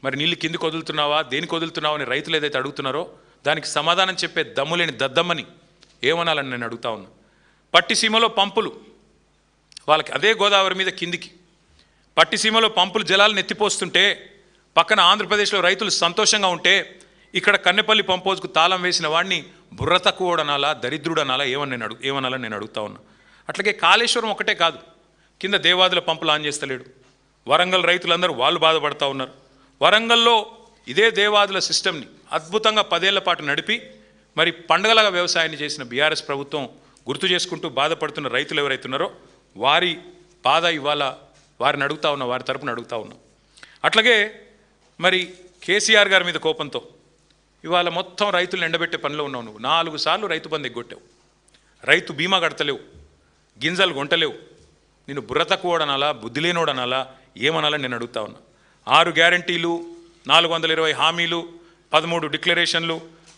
మరి నీళ్ళు కిందికి వదులుతున్నావా, దేనికి వదులుతున్నావా అని రైతులు ఏదైతే అడుగుతున్నారో దానికి సమాధానం చెప్పే దమ్ములేని దద్దమ్మని ఏమనాలని నేను అడుగుతా ఉన్నా. పట్టిసీమలో పంపులు వాళ్ళకి అదే గోదావరి మీద కిందికి పట్టిసీమలో పంపులు జలాలను ఎత్తిపోస్తుంటే పక్కన ఆంధ్రప్రదేశ్లో రైతులు సంతోషంగా ఉంటే ఇక్కడ కన్నెపల్లి పంపోజుకు తాళం వేసిన వాడిని బుర్ర తక్కువడనాలా, దరిద్రుడనాలా, ఏమనాలని నేను అడుగుతా ఉన్నా. అట్లాగే కాళేశ్వరం ఒకటే కాదు, కింద దేవాదుల పంపులు ఆన్ చేస్తలేడు. వరంగల్ రైతులందరూ వాళ్ళు బాధపడతా ఉన్నారు. వరంగల్లో ఇదే దేవాదుల సిస్టమ్ని అద్భుతంగా 10 ఏళ్ల పాటు నడిపి మరి పండగలాగా వ్యవసాయాన్ని చేసిన బీఆర్ఎస్ ప్రభుత్వం గుర్తు చేసుకుంటూ బాధపడుతున్న రైతులు ఎవరైతున్నారో వారి బాధ ఇవాళ వారిని అడుగుతా ఉన్నా, వారి తరపున అడుగుతా ఉన్నాం. అట్లాగే మరి కేసీఆర్ గారి మీద కోపంతో ఇవాళ మొత్తం రైతులను ఎండబెట్టే పనిలో ఉన్నావు. నువ్వు 4 సార్లు రైతు బంధు ఎగ్గొట్టావు, రైతు బీమా కడతలేవు, గింజలు కొంటలేవు. నేను బుర్ర తక్కువడనాలా, బుద్ధి లేనోడనాలా, ఏమనాలని నేను అడుగుతా ఉన్నా. 6 గ్యారంటీలు, 420 హామీలు, 13 డిక్లరేషన్లు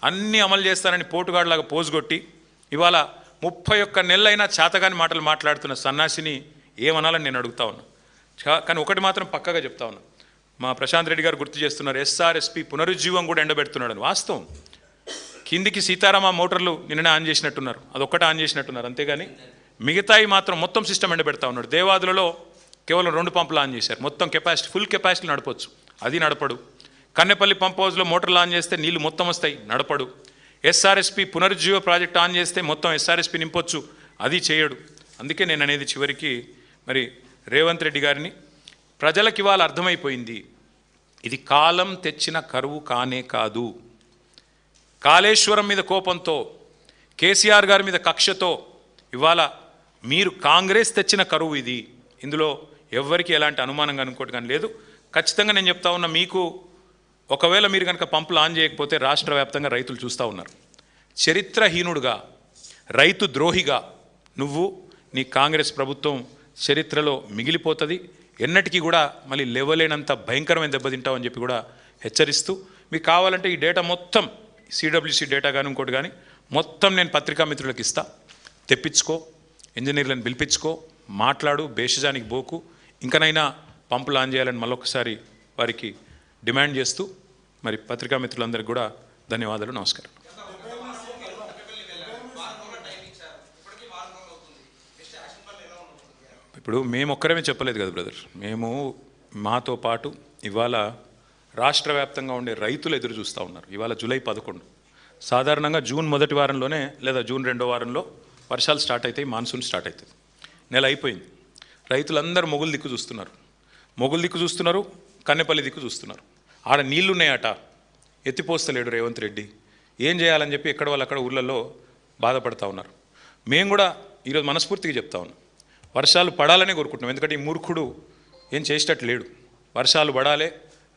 అన్నీ అమలు చేస్తానని పోటుగాడులాగా పోజుగొట్టి ఇవాళ 31 నెలలైనా చేతగాని మాటలు మాట్లాడుతున్న సన్నాసిని ఏమనాలని నేను అడుగుతా ఉన్నా. కానీ ఒకటి మాత్రం పక్కగా చెప్తా ఉన్నా, మా ప్రశాంత్ రెడ్డి గారు గుర్తు చేస్తున్నారు, ఎస్ఆర్ఎస్పి పునరుజ్జీవం కూడా ఎండబెడుతున్నాడని. వాస్తవం, కిందికి సీతారామ మోటార్లు నిన్ననే ఆన్ చేసినట్టున్నారు, అదొక్కటే ఆన్ చేసినట్టున్నారు, అంతేగాని మిగతాయి మాత్రం మొత్తం సిస్టమ్ ఎండబెడతా ఉన్నాడు. దేవాదులలో కేవలం 2 పంపులు ఆన్ చేశారు, మొత్తం కెపాసిటీ ఫుల్ కెపాసిటీ నడపచ్చు, అది నడపడు. కన్నెపల్లి పంప్ హౌస్లో మోటార్లు ఆన్ చేస్తే నీళ్లు మొత్తం వస్తాయి, నడపడు. ఎస్ఆర్ఎస్పి పునరుజ్జీవ ప్రాజెక్ట్ ఆన్ చేస్తే మొత్తం ఎస్ఆర్ఎస్పి నింపొచ్చు, అది చేయడు. అందుకే నేను అనేది చివరికి మరి రేవంత్ రెడ్డి గారిని, ప్రజలకు ఇవాళ అర్థమైపోయింది, ఇది కాలం తెచ్చిన కరువు కానే కాదు. కాళేశ్వరం మీద కోపంతో, కేసీఆర్ గారి మీద కక్షతో ఇవాళ మీరు కాంగ్రెస్ తెచ్చిన కరువు ఇది. ఇందులో ఎవ్వరికి ఎలాంటి అనుమానంగా అనుకోవటం కానీ లేదు. ఖచ్చితంగా నేను చెప్తా ఉన్నా, మీకు ఒకవేళ మీరు కనుక పంపులు ఆన్ చేయకపోతే రాష్ట్ర వ్యాప్తంగా రైతులు చూస్తూ ఉన్నారు. చరిత్రహీనుడుగా, రైతు ద్రోహిగా నువ్వు, నీ కాంగ్రెస్ ప్రభుత్వం చరిత్రలో మిగిలిపోతుంది. ఎన్నటికీ కూడా మళ్ళీ లేవలేనంత భయంకరమైన దెబ్బతింటామని చెప్పి కూడా హెచ్చరిస్తూ, మీకు కావాలంటే ఈ డేటా మొత్తం సిడబ్ల్యూసి డేటా కానీ ఇంకోటి కానీ మొత్తం నేను పత్రికా మిత్రులకు ఇస్తా, తెప్పించుకో, ఇంజనీర్లను పిలిపించుకో, మాట్లాడు, బేషజానికి బోకు, ఇంకనైనా పంపులు ఆన్ చేయాలని మళ్ళొకసారి వారికి డిమాండ్ చేస్తూ మరి పత్రికా మిత్రులందరికీ కూడా ధన్యవాదాలు, నమస్కారం. ఇప్పుడు మేము ఒక్కరేమే చెప్పలేదు కదా బ్రదర్, మేము మాతో పాటు ఇవాళ రాష్ట్ర వ్యాప్తంగా ఉండే రైతులు ఎదురు చూస్తూ ఉన్నారు. ఇవాళ జూలై 11, సాధారణంగా జూన్ మొదటి వారంలోనే లేదా జూన్ 2వ వారంలో వర్షాలు స్టార్ట్ అవుతాయి, మాన్సూన్ స్టార్ట్ అవుతుంది. నెల అయిపోయింది, రైతులందరూ మొగులు దిక్కు చూస్తున్నారు, కన్నెపల్లి దిక్కు చూస్తున్నారు. ఆడ నీళ్లున్నాయట, ఎత్తిపోస్తలేడు రేవంత్ రెడ్డి, ఏం చేయాలని చెప్పి ఎక్కడ వాళ్ళు అక్కడ ఊళ్ళల్లో బాధపడతా ఉన్నారు. మేము కూడా ఈరోజు మనస్ఫూర్తిగా చెప్తా ఉన్నాం, వర్షాలు పడాలనే కోరుకుంటున్నాం. ఎందుకంటే ఈ మూర్ఖుడు ఏం చేసేటట్టు లేడు. వర్షాలు పడాలి,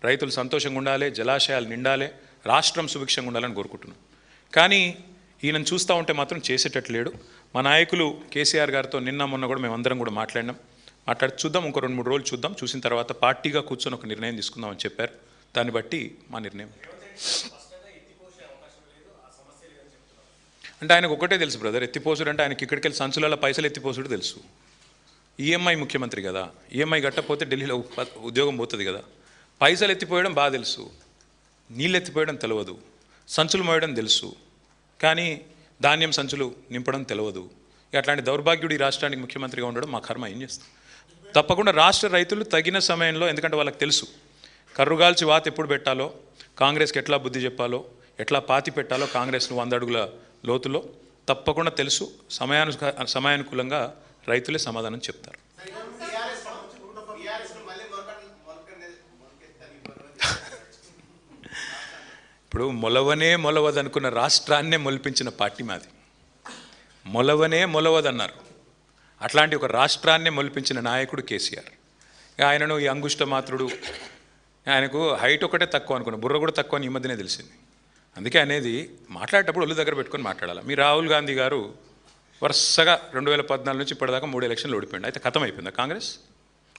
రైతులు సంతోషంగా ఉండాలి, జలాశయాలు నిండాలి, రాష్ట్రం సుభిక్షంగా ఉండాలని కోరుకుంటున్నాం. కానీ ఈయనను చూస్తూ ఉంటే మాత్రం చేసేటట్టు లేడు. మా నాయకులు కేసీఆర్ గారితో నిన్న మొన్న కూడా మేమందరం కూడా మాట్లాడి చూద్దాం, ఇంకో 2-3 రోజులు చూద్దాం, చూసిన తర్వాత పార్టీగా కూర్చొని ఒక నిర్ణయం తీసుకుందామని చెప్పారు. దాన్ని బట్టి మా నిర్ణయం. అంటే ఆయనకు ఒకటే తెలుసు బ్రదర్, ఎత్తిపోసుడు అంటే ఆయనకి ఇక్కడికి వెళ్ళి సంచులలో పైసలు ఎత్తిపోసుడు తెలుసు. ఈఎంఐ ముఖ్యమంత్రి కదా, ఈఎంఐ కట్టకపోతే ఢిల్లీలో ఉద్యోగం పోతుంది కదా. పైసలు ఎత్తిపోయడం బాగా తెలుసు, నీళ్ళు ఎత్తిపోయడం తెలియదు, సంచులు మోయడం తెలుసు, కానీ ధాన్యం సంచులు నింపడం తెలియదు. అట్లాంటి దౌర్భాగ్యుడు ఈ రాష్ట్రానికి ముఖ్యమంత్రిగా ఉండడం మా కర్మ. ఏం చేస్తాం? తప్పకుండా రాష్ట్ర రైతులు తగిన సమయంలో, ఎందుకంటే వాళ్ళకి తెలుసు కర్రుగాల్చి వాత ఎప్పుడు పెట్టాలో, కాంగ్రెస్కి ఎట్లా బుద్ధి చెప్పాలో, ఎట్లా పాతి పెట్టాలో కాంగ్రెస్ను 100 అడుగుల లోతులో తప్పకుండా తెలుసు. సమయానుకూలంగా రైతులే సమాధానం చెప్తారు. ఇప్పుడు మొలవదనుకున్న రాష్ట్రాన్నే మొలిపించిన పార్టీ మాది. మొలవదన్నారు, అట్లాంటి ఒక రాష్ట్రాన్నే మొలిపించిన నాయకుడు కేసీఆర్. ఆయనను ఈ అంగుష్ట మాత్రుడు, ఆయనకు హైట్ ఒకటే తక్కువ అనుకున్నా, బుర్ర కూడా తక్కువ అని ఈ మధ్యనే తెలిసింది. అందుకే అనేది మాట్లాడేటప్పుడు ఒళ్ళు దగ్గర పెట్టుకొని మాట్లాడాలి. మీ రాహుల్ గాంధీ గారు వరుసగా 2014 నుంచి ఇప్పటిదాకా 3 ఎలక్షన్లు ఓడిపోయింది. అయితే ఖతం అయిపోయిందా కాంగ్రెస్?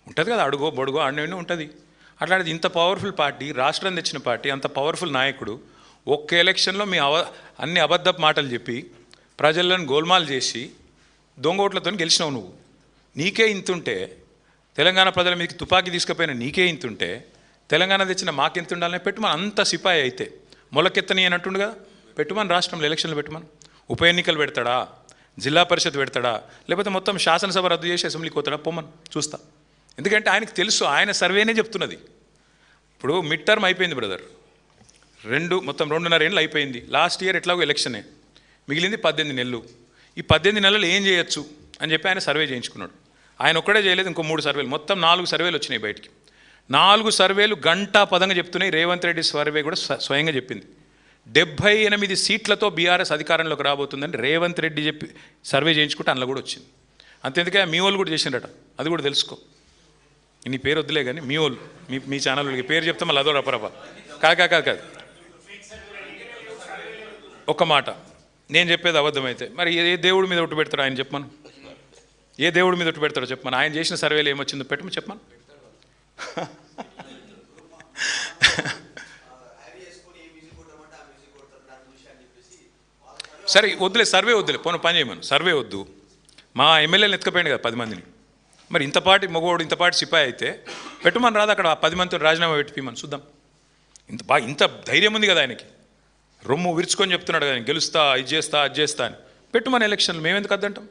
ఉంటుంది కదా, అడుగో బొడుగో ఆడనే ఉంటుంది. అట్లాంటిది ఇంత పవర్ఫుల్ పార్టీ, రాష్ట్రం తెచ్చిన పార్టీ, అంత పవర్ఫుల్ నాయకుడు ఒక్క ఎలక్షన్లో మీ అన్ని అబద్ధపు మాటలు చెప్పి ప్రజలను గోల్మాల్ చేసి దొంగ ఓట్లతో గెలిచినావు నువ్వు. నీకే ఇంతుంటే, తెలంగాణ ప్రజల మీదకి తుపాకీ తీసుకుపోయిన నీకే ఇంతుంటే తెలంగాణ తెచ్చిన మాకెంత ఉండాలని పెట్టుమని, అంత సిపాయి అయితే మొలకెత్తని అని అంటుండు కదా, పెట్టుమని రాష్ట్రంలో ఎలక్షన్లు పెట్టుమని. ఉప ఎన్నికలు పెడతాడా, జిల్లా పరిషత్ పెడతాడా, లేకపోతే మొత్తం శాసనసభ రద్దు చేసి అసెంబ్లీకి పోతాడా, పొమ్మని చూస్తా. ఎందుకంటే ఆయనకు తెలుసు, ఆయన సర్వేనే చెప్తున్నది. ఇప్పుడు మిడ్ టర్మ్ అయిపోయింది బ్రదర్, మొత్తం 2.5 ఏళ్ళు అయిపోయింది. లాస్ట్ ఇయర్ ఎట్లాగో ఎలక్షనే, మిగిలింది 18 నెలలు. ఈ 18 నెలలు ఏం చేయొచ్చు అని చెప్పి ఆయన సర్వే చేయించుకున్నాడు. ఆయన ఒక్కడే చేయలేదు, ఇంకో 3 సర్వేలు, మొత్తం 4 సర్వేలు వచ్చినాయి బయటికి. 4 సర్వేలు గంటా పదంగా చెప్తున్నాయి. రేవంత్ రెడ్డి సర్వే కూడా స్వయంగా చెప్పింది 78 సీట్లతో బీఆర్ఎస్ అధికారంలోకి రాబోతుందని రేవంత్ రెడ్డి చెప్పి సర్వే చేయించుకుంటే అందులో కూడా వచ్చింది. అంతెందుకే మీ వాళ్ళు కూడా చేసిండట, అది కూడా తెలుసుకో. నీ పేరు వద్దులే కానీ మీ వాళ్ళు, మీ ఛానల్ వాళ్ళకి పేరు చెప్తే మళ్ళీ అదో రపరప. కాదు ఒక్క మాట, నేను చెప్పేది అబద్ధమైతే మరి ఏ దేవుడి మీద ఒట్టు పెడతాడు ఆయన చెప్పమను, ఏ దేవుడి మీద ఒట్టు పెడతాడో చెప్పమను. ఆయన చేసిన సర్వేలు ఏమొచ్చిందో పెట్టమని చెప్పమను. సరే వద్దులే, సర్వే వద్దులే, పోను పని చేయమను, సర్వే వద్దు. మా ఎమ్మెల్యేలు ఎత్తుకపోయింది కదా 10 మందిని, మరి ఇంతపాటి మగవాడు ఇంతపాటి సిపాయి అయితే పెట్టుమని రాదు, అక్కడ 10 మందితో రాజీనామా పెట్టిమని చూద్దాం. ఇంత ధైర్యం ఉంది కదా ఆయనకి, రొమ్ము విరుచుకొని చెప్తున్నాడు కదా, గెలుస్తా, ఇది చేస్తా, అది చేస్తా అని. పెట్టుమని ఎలక్షన్లు మేమెందుకు అద్దంటాం?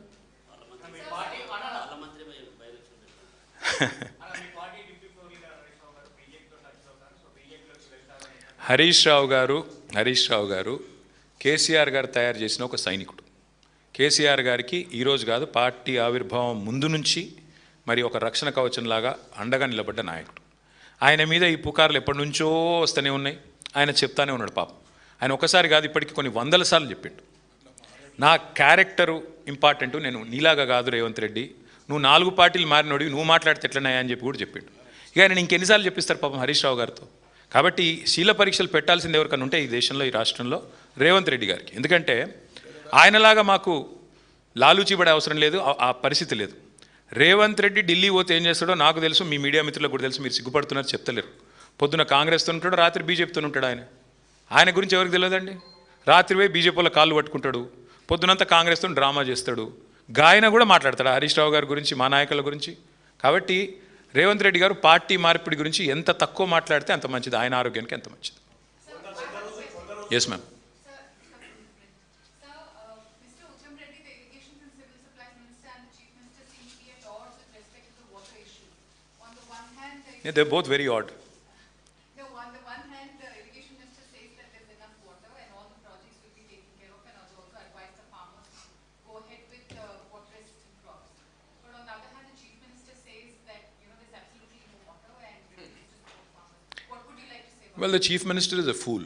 హరీష్ రావు గారు కేసీఆర్ గారు తయారు చేసిన ఒక సైనికుడు. కేసీఆర్ గారికి ఈరోజు కాదు, పార్టీ ఆవిర్భావం ముందు నుంచి మరి ఒక రక్షణ కవచంలాగా అండగా నిలబడ్డ నాయకుడు. ఆయన మీద ఈ పుకార్లు ఎప్పటి నుంచో వస్తూనే ఉన్నాయి, ఆయన చెప్తానే ఉన్నాడు పాపం. ఆయన ఒకసారి కాదు, ఇప్పటికీ కొన్ని 100 సార్లు చెప్పిండు, నా క్యారెక్టరు ఇంపార్టెంట్, నేను నీలాగా కాదు రేవంత్ రెడ్డి, నువ్వు 4 పార్టీలు మారినోడివి, నువ్వు మాట్లాడితే ఎట్లన్నాయా అని చెప్పి కూడా చెప్పిండు. ఇక ఆయన ఇంకెన్నిసార్లు చెప్పిస్తారు పాపం హరీష్ రావు గారితో. కాబట్టి శీల పరీక్షలు పెట్టాల్సింది ఎవరికన్నా ఉంటే ఈ దేశంలో, ఈ రాష్ట్రంలో రేవంత్ రెడ్డి గారికి. ఎందుకంటే ఆయనలాగా మాకు లాలూచి పడే అవసరం లేదు, ఆ పరిస్థితి లేదు. రేవంత్ రెడ్డి ఢిల్లీ పోతే ఏం చేస్తాడో నాకు తెలుసు, మీ మీడియా మిత్రులకు కూడా తెలుసు, మీరు సిగ్గుపడుతున్నారు చెప్తలేరు. పొద్దున కాంగ్రెస్తో ఉంటాడు, రాత్రి బీజేపీతో ఉంటాడు. ఆయన గురించి ఎవరికి తెలియదండి. రాత్రి పోయి బీజేపీలో కాళ్ళు పట్టుకుంటాడు, పొద్దునంతా కాంగ్రెస్తో డ్రామా చేస్తాడు. గాయన కూడా మాట్లాడతాడు హరీష్ రావు గారి గురించి, మా నాయకుల గురించి. కాబట్టి రేవంత్ రెడ్డి గారు పార్టీ మార్పిడి గురించి ఎంత తక్కువ మాట్లాడితే అంత మంచిది, ఆయన ఆరోగ్యానికి ఎంత మంచిది. Yes ma'am. They're both very odd. No, on the one hand, the irrigation minister says that there's enough water and all the projects will be taken care of, and also advise the farmers go ahead with water-resistant crops. But on the other hand, the chief minister says that there's absolutely no water and it's just for farmers. What would you like to say about Well, the chief minister is a fool.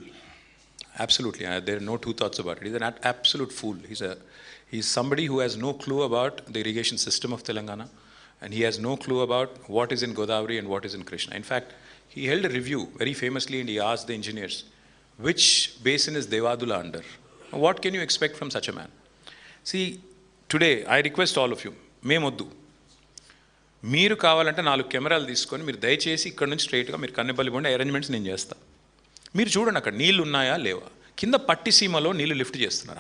Absolutely, there are no two thoughts about it. He's an absolute fool. He's somebody who has no clue about the irrigation system of Telangana. And he has no clue about what is in Godavari and what is in Krishna. In fact, he held a review very famously and he asked the engineers, which basin is Devadula under? What can you expect from such a man? See, today I request all of you, మేమొద్దు, మీరు కావాలంటే 4 కెమెరాలు తీసుకొని మీరు దయచేసి ఇక్కడ నుంచి స్ట్రైట్గా మీరు కన్నెపల్లి పోండి, అరేంజ్మెంట్స్ నేను చేస్తాను. మీరు చూడండి అక్కడ నీళ్ళు ఉన్నాయా లేవా, కింద పట్టిసీమలో నీళ్ళు లిఫ్ట్ చేస్తున్నారు.